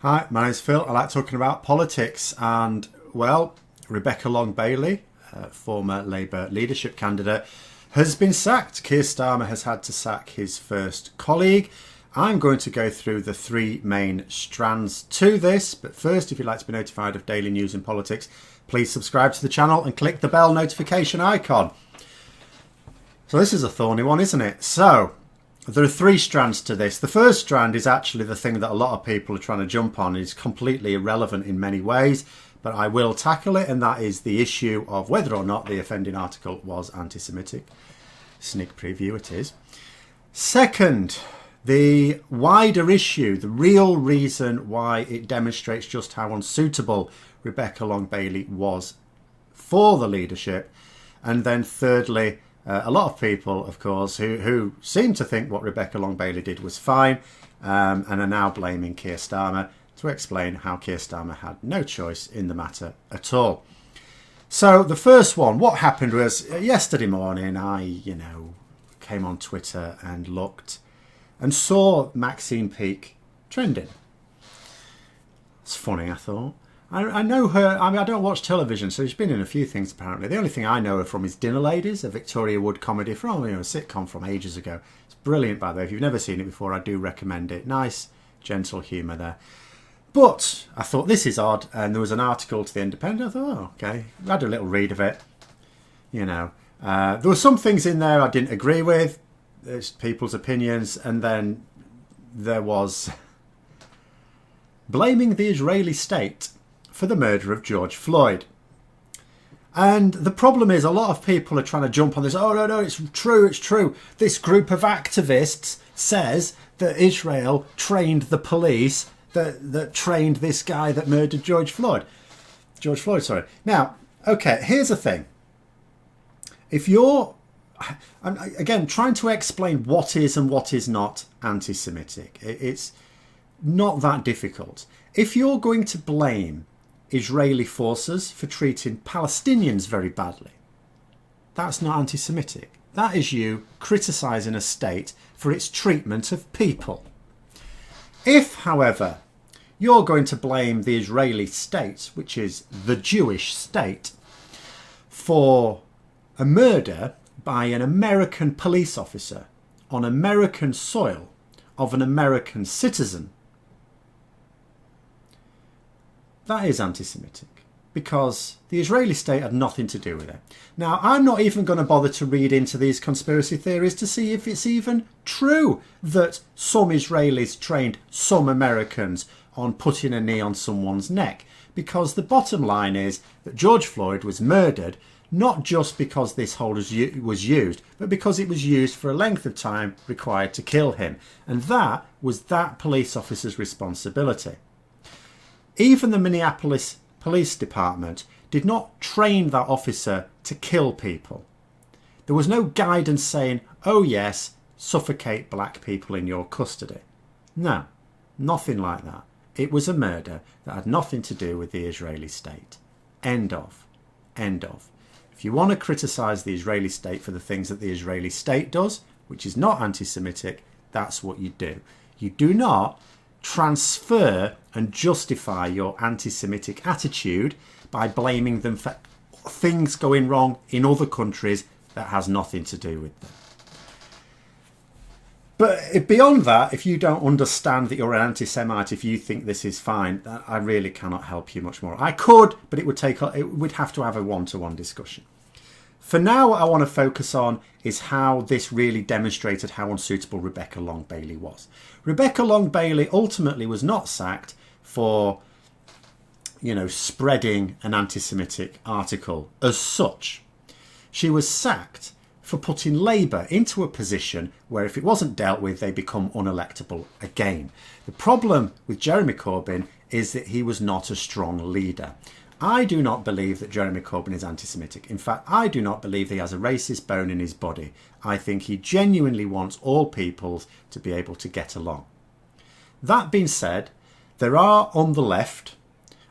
Hi, my name's Phil. I like talking about politics and, well, Rebecca Long-Bailey, former Labour leadership candidate, has been sacked. Keir Starmer has had to sack his first colleague. I'm going to go through the three main strands to this, but first, if you'd like to be notified of daily news in politics, please subscribe to the channel and click the bell notification icon. So this is a thorny one, isn't it? So there are three strands to this. The first strand is actually the thing that a lot of people are trying to jump on. It's completely irrelevant in many ways, but I will tackle it, and that is the issue of whether or not the offending article was anti-Semitic. Sneak preview it is. Second, the wider issue, the real reason why it demonstrates just how unsuitable Rebecca Long-Bailey was for the leadership. And then thirdly, a lot of people, of course, who seem to think what Rebecca Long-Bailey did was fine and are now blaming Keir Starmer, to explain how Keir Starmer had no choice in the matter at all. So the first one, what happened was yesterday morning, I came on Twitter and looked and saw Maxine Peake trending. It's funny, I thought. I know her. I mean, I don't watch television, so she's been in a few things apparently. The only thing I know her from is Dinner Ladies, a Victoria Wood comedy from a sitcom from ages ago. It's brilliant, by the way. If you've never seen it before, I do recommend it. Nice, gentle humour there. But I thought, this is odd, and there was an article to The Independent. I thought, oh, okay. I had a little read of it. There were some things in there I didn't agree with. It's people's opinions, and then there was blaming the Israeli state for the murder of George Floyd. And the problem is, a lot of people are trying to jump on this. Oh, no, it's true. This group of activists says that Israel trained the police that trained this guy that murdered George Floyd. Now, okay, here's the thing. If you're, again, trying to explain what is and what is not anti-Semitic, it's not that difficult. If you're going to blame Israeli forces for treating Palestinians very badly, that's not anti-Semitic. That is you criticising a state for its treatment of people. If, however, you're going to blame the Israeli state, which is the Jewish state, for a murder by an American police officer on American soil of an American citizen, that is anti-Semitic, because the Israeli state had nothing to do with it. Now, I'm not even going to bother to read into these conspiracy theories to see if it's even true that some Israelis trained some Americans on putting a knee on someone's neck, because the bottom line is that George Floyd was murdered not just because this hold was used, but because it was used for a length of time required to kill him. And that was that police officer's responsibility. Even the Minneapolis Police Department did not train that officer to kill people. There was no guidance saying, oh yes, suffocate black people in your custody. No, nothing like that. It was a murder that had nothing to do with the Israeli state. End of. If you want to criticise the Israeli state for the things that the Israeli state does, which is not anti-Semitic, that's what you do. You do not transfer and justify your anti-Semitic attitude by blaming them for things going wrong in other countries that has nothing to do with them. But beyond that, if you don't understand that you're an anti-Semite, if you think this is fine, I really cannot help you much more. I could, but we'd have to have a one-to-one discussion. For now, what I want to focus on is how this really demonstrated how unsuitable Rebecca Long-Bailey was. Rebecca Long-Bailey ultimately was not sacked for, spreading an anti-Semitic article as such. She was sacked for putting Labour into a position where if it wasn't dealt with, they become unelectable again. The problem with Jeremy Corbyn is that he was not a strong leader. I do not believe that Jeremy Corbyn is anti-Semitic. In fact, I do not believe he has a racist bone in his body. I think he genuinely wants all peoples to be able to get along. That being said, there are on the left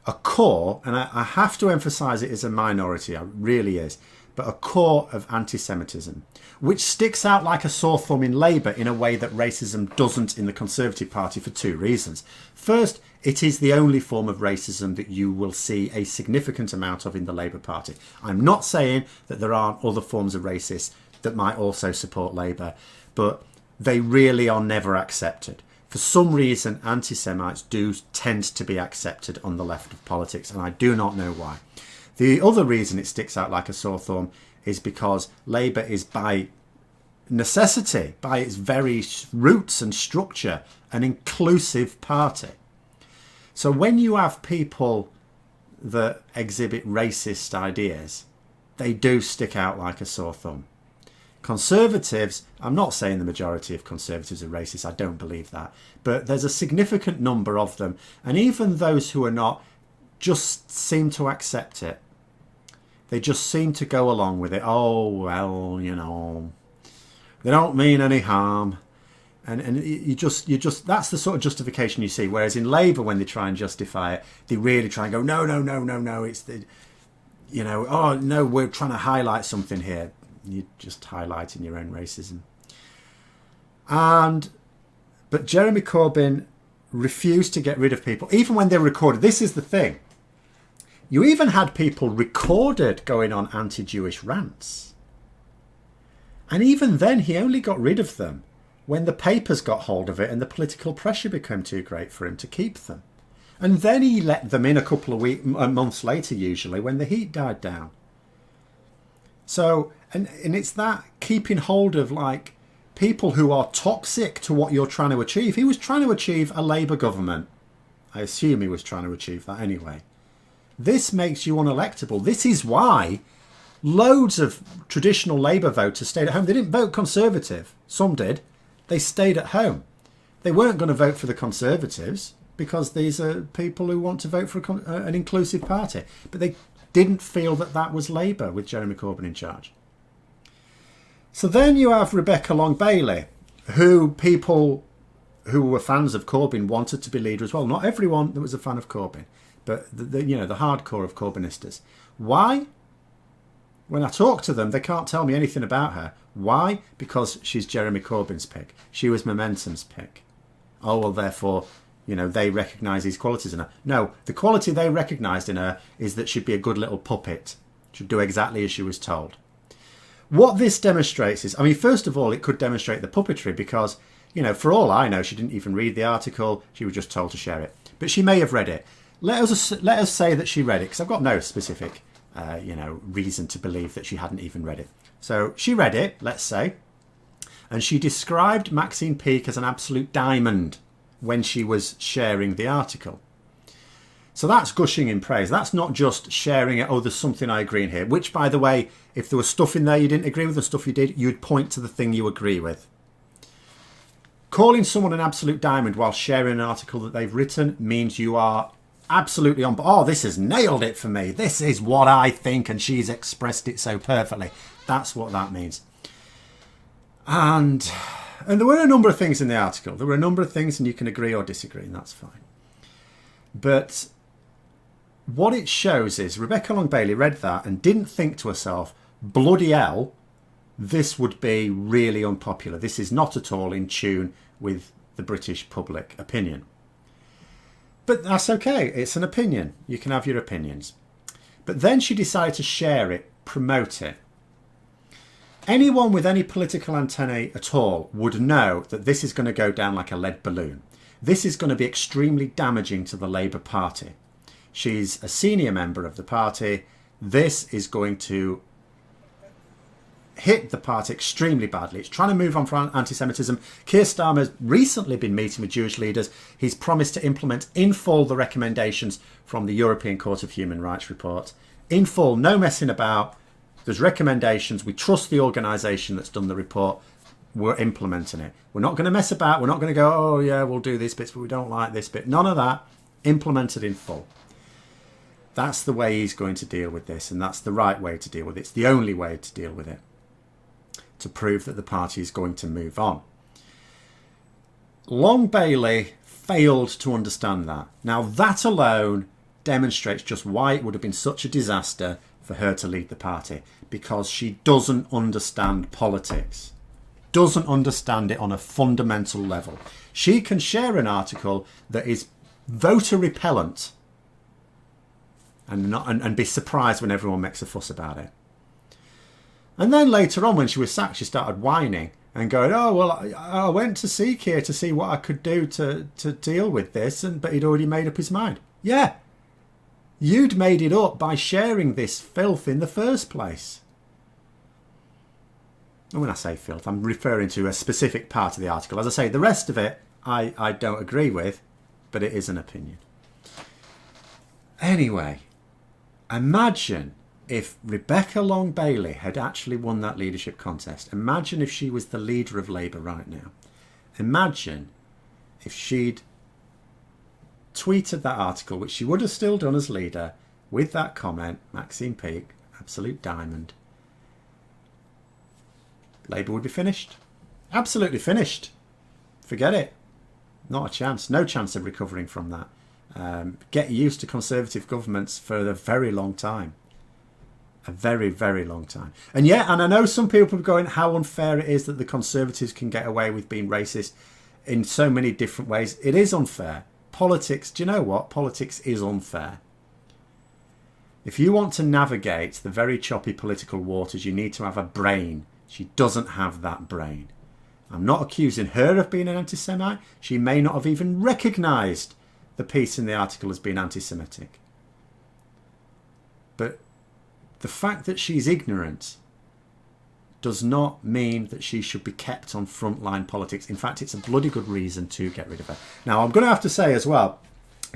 a core, and I have to emphasise it is a minority, it really is, but a core of anti-Semitism, which sticks out like a sore thumb in Labour in a way that racism doesn't in the Conservative Party for two reasons. First, it is the only form of racism that you will see a significant amount of in the Labour Party. I'm not saying that there aren't other forms of racists that might also support Labour, but they really are never accepted. For some reason, anti-Semites do tend to be accepted on the left of politics, and I do not know why. The other reason it sticks out like a sore thumb is because Labour is by necessity, by its very roots and structure, an inclusive party. So when you have people that exhibit racist ideas, they do stick out like a sore thumb. Conservatives, I'm not saying the majority of Conservatives are racist, I don't believe that, but there's a significant number of them, and even those who are not just seem to accept it. They just seem to go along with it. Oh, well, you know, they don't mean any harm. And you just that's the sort of justification you see. Whereas in Labour, when they try and justify it, they really try and go, no, it's the, you know, oh, no, we're trying to highlight something here. You're just highlighting your own racism. But Jeremy Corbyn refused to get rid of people, even when they were recorded. This is the thing. You even had people recorded going on anti-Jewish rants. And even then, he only got rid of them when the papers got hold of it and the political pressure became too great for him to keep them. And then he let them in a couple of months later, usually, when the heat died down. So, and it's that keeping hold of, like, people who are toxic to what you're trying to achieve. He was trying to achieve a Labour government. I assume he was trying to achieve that anyway. This makes you unelectable. This is why loads of traditional Labour voters stayed at home. They didn't vote Conservative. Some did. They stayed at home. They weren't going to vote for the Conservatives because these are people who want to vote for an inclusive party. But they didn't feel that that was Labour with Jeremy Corbyn in charge. So then you have Rebecca Long-Bailey, who people who were fans of Corbyn wanted to be leader as well. Not everyone that was a fan of Corbyn, but the hardcore of Corbynistas. Why? When I talk to them, they can't tell me anything about her. Why? Because she's Jeremy Corbyn's pick. She was Momentum's pick. Oh, well, therefore, they recognise these qualities in her. No, the quality they recognised in her is that she'd be a good little puppet. She'd do exactly as she was told. What this demonstrates is, first of all, it could demonstrate the puppetry because, for all I know, she didn't even read the article. She was just told to share it. But she may have read it. Let us say that she read it, because I've got no specific, reason to believe that she hadn't even read it. So she read it, let's say, and she described Maxine Peake as an absolute diamond when she was sharing the article. So that's gushing in praise. That's not just sharing it, oh, there's something I agree in here, which, by the way, if there was stuff in there you didn't agree with and stuff you did, you'd point to the thing you agree with. Calling someone an absolute diamond while sharing an article that they've written means you are absolutely on. Oh, this has nailed it for me. This is what I think, and she's expressed it so perfectly. That's what that means. And there were a number of things in the article. There were a number of things, and you can agree or disagree, and that's fine. But what it shows is Rebecca Long-Bailey read that and didn't think to herself, bloody hell, this would be really unpopular. This is not at all in tune with the British public opinion. But that's okay. It's an opinion. You can have your opinions. But then she decided to share it, promote it. Anyone with any political antennae at all would know that this is going to go down like a lead balloon. This is going to be extremely damaging to the Labour Party. She's a senior member of the party. This is going to hit the party extremely badly. It's trying to move on from anti-Semitism. Keir Starmer has recently been meeting with Jewish leaders. He's promised to implement in full the recommendations from the European Court of Human Rights report. In full, no messing about. There's recommendations. We trust the organisation that's done the report. We're implementing it. We're not going to mess about. We're not going to go, oh yeah, we'll do this bit, but we don't like this bit. None of that. Implemented in full. That's the way he's going to deal with this, and that's the right way to deal with it. It's the only way to deal with it, to prove that the party is going to move on. Long-Bailey failed to understand that. Now, that alone demonstrates just why it would have been such a disaster for her to lead the party because she doesn't understand politics. Doesn't understand it on a fundamental level. She can share an article that is voter repellent and be surprised when everyone makes a fuss about it. And then later on, when she was sacked, she started whining and going, oh, well, I went to see Keir to see what I could do to deal with this, but he'd already made up his mind. Yeah, you'd made it up by sharing this filth in the first place. And when I say filth, I'm referring to a specific part of the article. As I say, the rest of it, I don't agree with, but it is an opinion. Anyway, imagine if Rebecca Long Bailey had actually won that leadership contest. Imagine if she was the leader of Labour right now. Imagine if she'd tweeted that article, which she would have still done as leader, with that comment, Maxine Peake, absolute diamond. Labour would be finished. Absolutely finished. Forget it. Not a chance. No chance of recovering from that. Get used to Conservative governments for a very long time. A very, very long time. And yeah, and I know some people are going, how unfair it is that the Conservatives can get away with being racist in so many different ways. It is unfair. Politics, do you know what? Politics is unfair. If you want to navigate the very choppy political waters, you need to have a brain. She doesn't have that brain. I'm not accusing her of being an anti-Semite. She may not have even recognised the piece in the article as being anti-Semitic. But the fact that she's ignorant does not mean that she should be kept on frontline politics. In fact, it's a bloody good reason to get rid of her. Now, I'm going to have to say as well,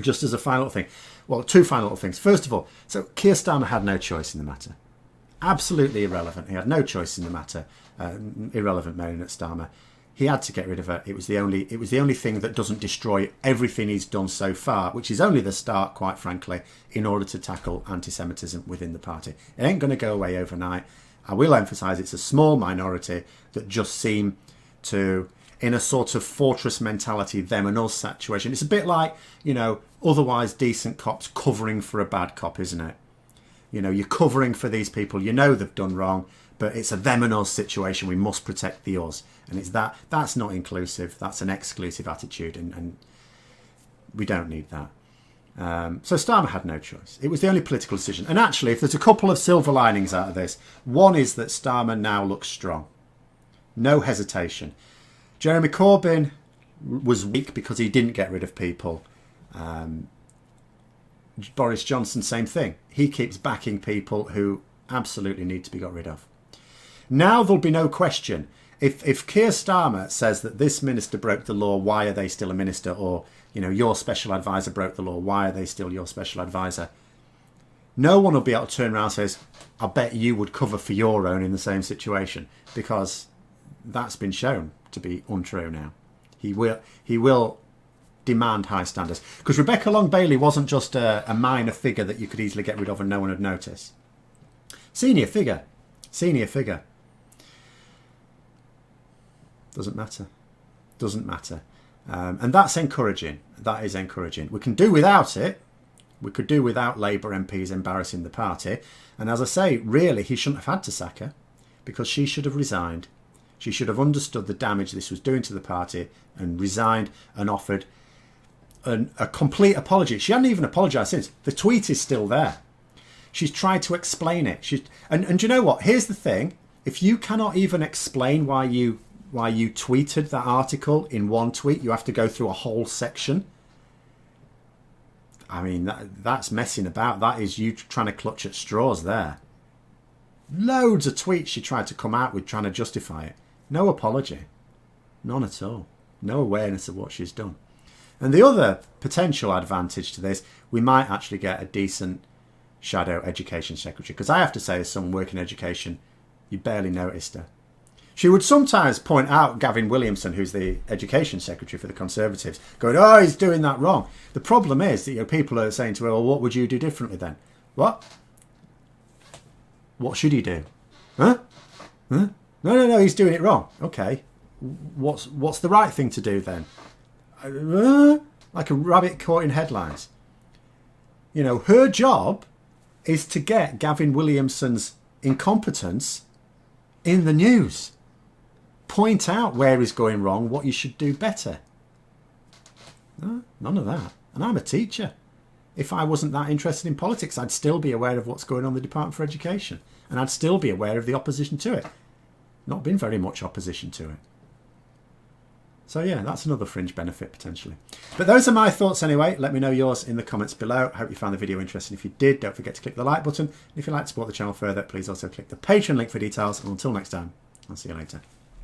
just as a final thing, well, two final little things. First of all, so Keir Starmer had no choice in the matter. Absolutely irrelevant. He had no choice in the matter. Irrelevant Marionette Starmer. He had to get rid of her. It was the only thing that doesn't destroy everything he's done so far, which is only the start, quite frankly, in order to tackle anti-Semitism within the party. It ain't going to go away overnight. I will emphasise it's a small minority that just seem to, in a sort of fortress mentality, them and us situation. It's a bit like, otherwise decent cops covering for a bad cop, isn't it? You're covering for these people. You know they've done wrong, but it's a them and us situation. We must protect the us. And it's that's not inclusive. That's an exclusive attitude, and we don't need that. So Starmer had no choice. It was the only political decision. And actually, if there's a couple of silver linings out of this, one is that Starmer now looks strong. No hesitation. Jeremy Corbyn was weak because he didn't get rid of people. Boris Johnson, same thing. He keeps backing people who absolutely need to be got rid of. Now there'll be no question. If Keir Starmer says that this minister broke the law, why are they still a minister? Or, your special advisor broke the law, why are they still your special advisor? No one will be able to turn around and say, I bet you would cover for your own in the same situation, because that's been shown to be untrue now. He will demand high standards. Because Rebecca Long Bailey wasn't just a minor figure that you could easily get rid of and no one would notice. Senior figure. Doesn't matter. And that's encouraging. That is encouraging. We can do without it. We could do without Labour MPs embarrassing the party. And as I say, really, he shouldn't have had to sack her, because she should have resigned. She should have understood the damage this was doing to the party and resigned and offered a complete apology. She hadn't even apologised since. The tweet is still there. She's tried to explain it. And you know what? Here's the thing. If you cannot even explain why you tweeted that article in one tweet, you have to go through a whole section. I mean, that's messing about. That is you trying to clutch at straws there. Loads of tweets she tried to come out with trying to justify it. No apology. None at all. No awareness of what she's done. And the other potential advantage to this, we might actually get a decent shadow education secretary. Because I have to say, as someone working in education, you barely noticed her. She would sometimes point out Gavin Williamson, who's the education secretary for the Conservatives, going, oh, he's doing that wrong. The problem is that people are saying to her, well, what would you do differently then? What? What should he do? Huh? No, he's doing it wrong. Okay. What's the right thing to do then? Like a rabbit caught in headlines. Her job is to get Gavin Williamson's incompetence in the news. Point out where he's going wrong, what you should do better. No, none of that. And I'm a teacher. If I wasn't that interested in politics, I'd still be aware of what's going on in the Department for Education. And I'd still be aware of the opposition to it. Not been very much opposition to it. So yeah, that's another fringe benefit potentially. But those are my thoughts anyway. Let me know yours in the comments below. I hope you found the video interesting. If you did, don't forget to click the like button. And if you'd like to support the channel further, please also click the Patreon link for details. And until next time, I'll see you later.